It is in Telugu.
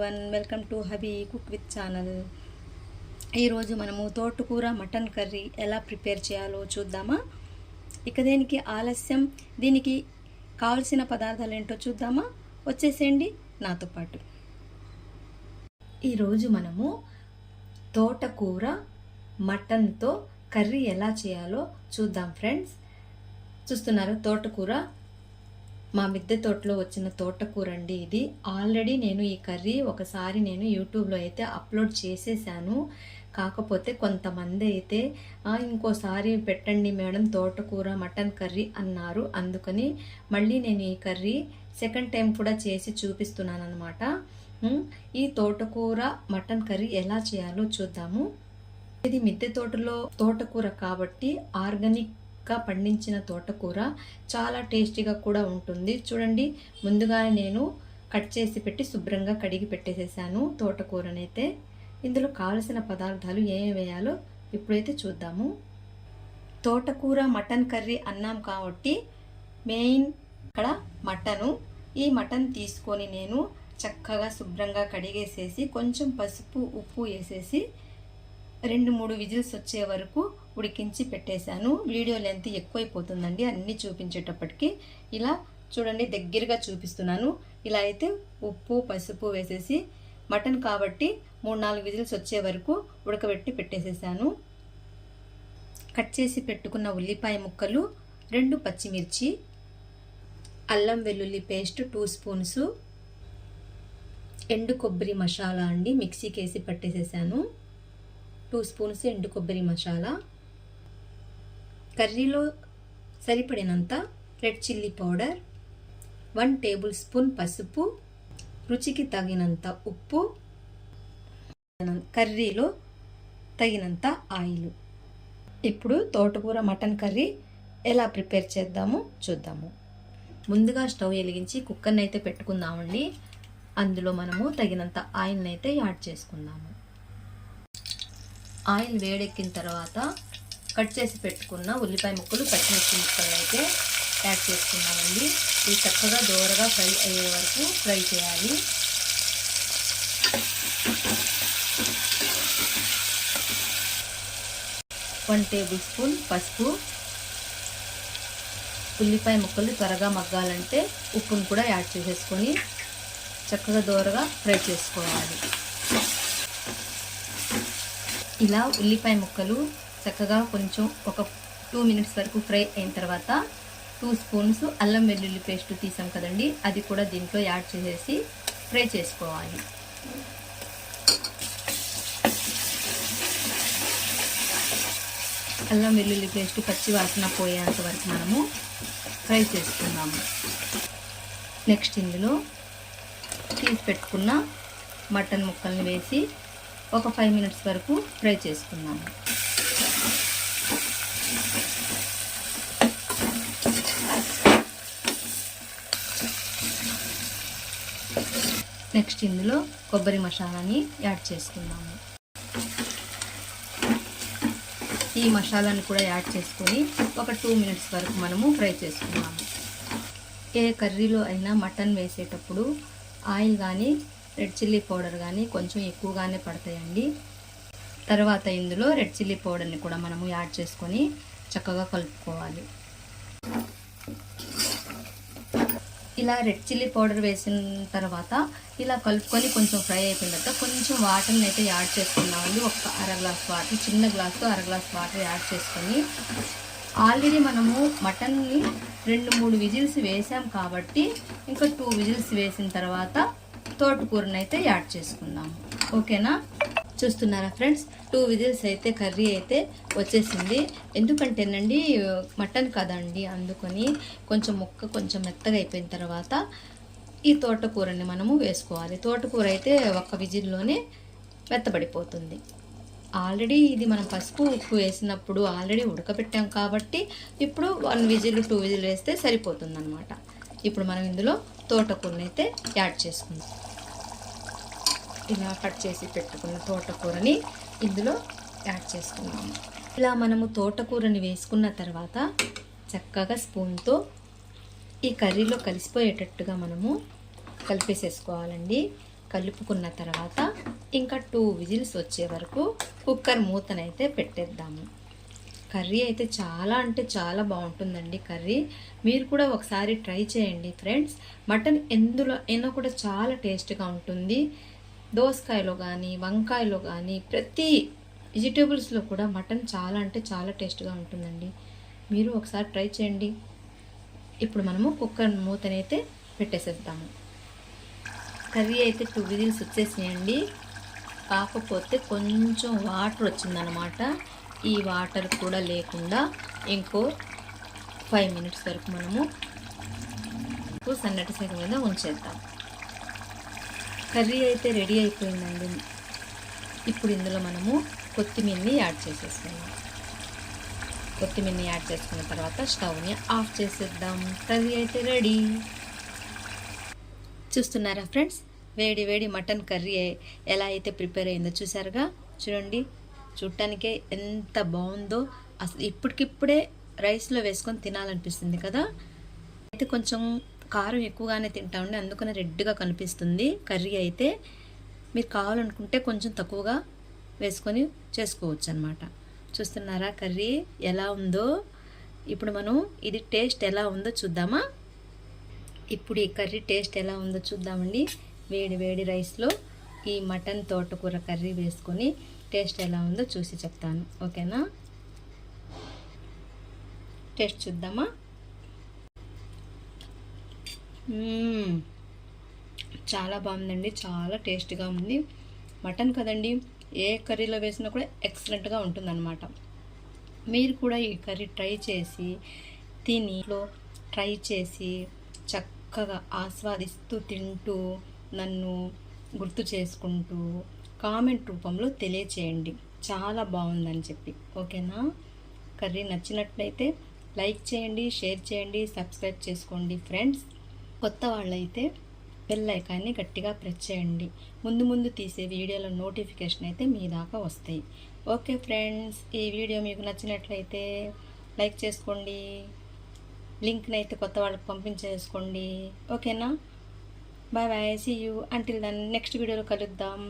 Everyone, welcome to hubby cook with channel. ఈరోజు మనము తోటకూర మటన్ కర్రీ ఎలా ప్రిపేర్ చేయాలో చూద్దామా. ఇక దేనికి ఆలస్యం, దీనికి కావలసిన పదార్థాలు ఏంటో చూద్దామా. వచ్చేసేయండి నాతో పాటు. ఈరోజు మనము తోటకూర మటన్తో కర్రీ ఎలా చేయాలో చూద్దాం ఫ్రెండ్స్. చూస్తున్నారు తోటకూర, మా మిద్దె తోటలో వచ్చిన తోటకూర అండి. ఇది ఆల్రెడీ నేను ఈ కర్రీ ఒకసారి యూట్యూబ్లో అయితే అప్లోడ్ చేసేసాను. కాకపోతే కొంతమంది అయితే ఇంకోసారి పెట్టండి మేడం తోటకూర మటన్ కర్రీ అన్నారు. అందుకని మళ్ళీ నేను ఈ కర్రీ సెకండ్ టైం కూడా చేసి చూపిస్తున్నాను అనమాట. ఈ తోటకూర మటన్ కర్రీ ఎలా చేయాలో చూద్దాము. ఇది మిద్దె తోటలో తోటకూర కాబట్టి ఆర్గానిక్ పండించిన తోటకూర చాలా టేస్టీగా కూడా ఉంటుంది. చూడండి, ముందుగా నేను కట్ చేసి పెట్టి శుభ్రంగా కడిగి పెట్టేసేసాను తోటకూరనైతే. ఇందులో కావలసిన పదార్థాలు ఏమి వేయాలో ఇప్పుడైతే చూద్దాము. తోటకూర మటన్ కర్రీ అన్నాం కాబట్టి మెయిన్ ఇక్కడ మటను. ఈ మటన్ తీసుకొని నేను చక్కగా శుభ్రంగా కడిగేసేసి కొంచెం పసుపు ఉప్పు వేసేసి 2-3 విజిల్స్ వచ్చే వరకు ఉడికించి పెట్టేశాను. వీడియో లెంత్ ఎక్కువైపోతుందండి అన్నీ చూపించేటప్పటికి. ఇలా చూడండి, దగ్గరగా చూపిస్తున్నాను. ఇలా అయితే ఉప్పు పసుపు వేసేసి మటన్ కాబట్టి 3-4 విజిల్స్ వచ్చే వరకు ఉడకబెట్టి పెట్టేసేసాను. కట్ చేసి పెట్టుకున్న ఉల్లిపాయ ముక్కలు, 2 పచ్చిమిర్చి, అల్లం వెల్లుల్లి పేస్ట్ 2 స్పూన్స్, ఎండు కొబ్బరి మసాలా అండి మిక్సీకి వేసి పట్టేసేసాను. 2 స్పూన్స్ ఎండు కొబ్బరి మసాలా, కర్రీలో సరిపడినంత red chilli powder, 1 table spoon పసుపు, రుచికి తగినంత ఉప్పు, కర్రీలో తగినంత ఆయిల్. ఇప్పుడు తోటకూర మటన్ కర్రీ ఎలా ప్రిపేర్ చేద్దామో చూద్దాము. ముందుగా స్టవ్ వెలిగించి కుక్కర్ని అయితే పెట్టుకుందామండి. అందులో మనము తగినంత ఆయిల్ని అయితే యాడ్ చేసుకుందాము. ఆయిల్ వేడెక్కిన తర్వాత కట్ చేసి పెట్టుకున్న ఉల్లిపాయ ముక్కలు పచ్చిమిర్చి ముక్కలు అయితే యాడ్ చేసుకున్నామండి. ఇది చక్కగా దోరగా ఫ్రై అయ్యే వరకు ఫ్రై చేయాలి. వన్ టేబుల్ స్పూన్ పసుపు. ఉల్లిపాయ ముక్కలు త్వరగా మగ్గాలంటే ఉప్పును కూడా యాడ్ చేసేసుకొని చక్కగా దోరగా ఫ్రై చేసుకోవాలి. ఇలా ఉల్లిపాయ ముక్కలు చక్కగా కొంచెం ఒక 2 మినిట్స్ వరకు ఫ్రై అయిన తర్వాత 2 స్పూన్స్ అల్లం వెల్లుల్లి పేస్ట్ తీసాం కదండి, అది కూడా దీంట్లో యాడ్ చేసేసి ఫ్రై చేసుకోవాలి. అల్లం వెల్లుల్లి పేస్ట్ పచ్చి వాసన పోయేంత వరకు మనము ఫ్రై చేసుకుందాము. నెక్స్ట్ ఇందులో తీసి పెట్టుకున్న మటన్ ముక్కల్ని వేసి ఒక 5 మినిట్స్ వరకు ఫ్రై చేసుకున్నాము. నెక్స్ట్ ఇందులో కొబ్బరి మసాలాని యాడ్ చేసుకున్నాము. ఈ మసాలాని కూడా యాడ్ చేసుకొని ఒక 2 మినిట్స్ వరకు మనము ఫ్రై చేసుకున్నాము. ఏ కర్రీలో అయినా మటన్ వేసేటప్పుడు ఆయిల్ కానీ రెడ్ చిల్లీ పౌడర్ కానీ కొంచెం ఎక్కువగానే పడతాయండి. తర్వాత ఇందులో రెడ్ చిల్లీ పౌడర్ని కూడా మనము యాడ్ చేసుకొని చక్కగా కలుపుకోవాలి. ఇలా రెడ్ చిల్లీ పౌడర్ వేసిన తర్వాత ఇలా కలుపుకొని కొంచెం ఫ్రై అయిపోయిన తర్వాత కొంచెం వాటర్ని అయితే యాడ్ చేసుకున్నామండి. ఒక 1/2 గ్లాస్ వాటర్, చిన్న గ్లాస్తో 1/2 గ్లాస్ వాటర్ యాడ్ చేసుకొని ఆల్రెడీ మనము మటన్ని 2-3 విజిల్స్ వేసాం కాబట్టి ఇంకా 2 విజిల్స్ వేసిన తర్వాత తోటకూరని అయితే యాడ్ చేసుకుందాము. ఓకేనా, చూస్తున్నారా ఫ్రెండ్స్, 2 విజిల్స్ అయితే కర్రీ అయితే వచ్చేసింది. ఎందుకంటేనండి మటన్ కదండి, అందుకని కొంచెం ముక్క కొంచెం మెత్తగా అయిపోయిన తర్వాత ఈ తోటకూరని మనము వేసుకోవాలి. తోటకూర అయితే 1 విజిల్లోనే మెత్తబడిపోతుంది. ఆల్రెడీ ఇది మనం పసుపు ఉప్పు వేసినప్పుడు ఆల్రెడీ ఉడకబెట్టాం కాబట్టి ఇప్పుడు 1 విజిల్ 2 విజిల్ వేస్తే సరిపోతుంది అనమాట. ఇప్పుడు మనం ఇందులో తోటకూరని అయితే యాడ్ చేసుకుందాం. ఇలా కట్ చేసి పెట్టుకున్న తోటకూరని ఇందులో యాడ్ చేసుకున్నాము. ఇలా మనము తోటకూరని వేసుకున్న తర్వాత చక్కగా స్పూన్తో ఈ కర్రీలో కలిసిపోయేటట్టుగా మనము కలిపేసేసుకోవాలండి. కలుపుకున్న తర్వాత ఇంకా 2 విజిల్స్ వచ్చే వరకు కుక్కర్ మూతనైతే పెట్టేద్దాము. కర్రీ అయితే చాలా అంటే చాలా బాగుంటుందండి కర్రీ. మీరు కూడా ఒకసారి ట్రై చేయండి ఫ్రెండ్స్. మటన్ ఎందులో అయినా కూడా చాలా టేస్ట్గా ఉంటుంది. దోసకాయలో కానీ వంకాయలో కానీ ప్రతి వెజిటేబుల్స్లో కూడా మటన్ చాలా అంటే చాలా టేస్ట్గా ఉంటుందండి. మీరు ఒకసారి ట్రై చేయండి. ఇప్పుడు మనము కుక్కర్ మూతనైతే పెట్టేసేద్దాము. కర్రీ అయితే 2 విజిల్స్ వచ్చేసేయండి. కాకపోతే కొంచెం వాటర్ వచ్చిందనమాట. ఈ వాటర్ కూడా లేకుండా ఇంకో 5 మినిట్స్ వరకు మనము సన్నటి సెగ మీద ఉంచేద్దాం. కర్రీ అయితే రెడీ అయిపోయిందండి. ఇప్పుడు ఇందులో మనము కొత్తిమీరని యాడ్ చేసేసుకుందాం. కొత్తిమీరని యాడ్ చేసుకున్న తర్వాత స్టవ్ని ఆఫ్ చేసేద్దాం. కర్రీ అయితే రెడీ. చూస్తున్నారా ఫ్రెండ్స్, వేడి వేడి మటన్ కర్రీ ఎలా అయితే ప్రిపేర్ అయిందో చూసారుగా. చూడండి, చూడటానికే ఎంత బాగుందో. అసలు ఇప్పటికిప్పుడే రైస్లో వేసుకొని తినాలనిపిస్తుంది కదా. అయితే కొంచెం కారం ఎక్కువగానే తింటా ఉండి అందుకనే రెడ్గా కనిపిస్తుంది కర్రీ అయితే. మీరు కావాలనుకుంటే కొంచెం తక్కువగా వేసుకొని చేసుకోవచ్చు అన్నమాట. చూస్తున్నారా కర్రీ ఎలా ఉందో. ఇప్పుడు మనం ఇది టేస్ట్ ఎలా ఉందో చూద్దామా. ఇప్పుడు ఈ కర్రీ టేస్ట్ ఎలా ఉందో చూద్దామండి. వేడి వేడి రైస్లో ఈ మటన్ తోటకూర కర్రీ వేసుకొని టేస్ట్ ఎలా ఉందో చూసి చెప్తాను, ఓకేనా. టేస్ట్ చూద్దామా. చాలా బాగుందండి, చాలా టేస్ట్గా ఉంది. మటన్ కదండి, ఏ కర్రీలో వేసినా కూడా ఎక్సలెంట్గా ఉంటుందన్నమాట. మీరు కూడా ఈ కర్రీ ట్రై చేసి ట్రై చేసి చక్కగా ఆస్వాదిస్తూ తింటూ నన్ను గుర్తు చేసుకుంటూ కామెంట్ రూపంలో తెలియచేయండి చాలా బాగుందని చెప్పి, ఓకేనా. కర్రీ నచ్చినట్లయితే లైక్ చేయండి, షేర్ చేయండి, సబ్స్క్రైబ్ చేసుకోండి ఫ్రెండ్స్. కొత్త వాళ్ళైతే బెల్ ఐకాన్ని గట్టిగా ప్రెస్ చేయండి. ముందు తీసే వీడియోల నోటిఫికేషన్ అయితే మీ దాకా వస్తాయి. ఓకే ఫ్రెండ్స్, ఈ వీడియో మీకు నచ్చినట్లయితే లైక్ చేసుకోండి, లింక్ని అయితే కొత్త వాళ్ళకి పంపించేసుకోండి, ఓకేనా. Bye bye, see you until then. Next వీడియోలో కలుద్దాం.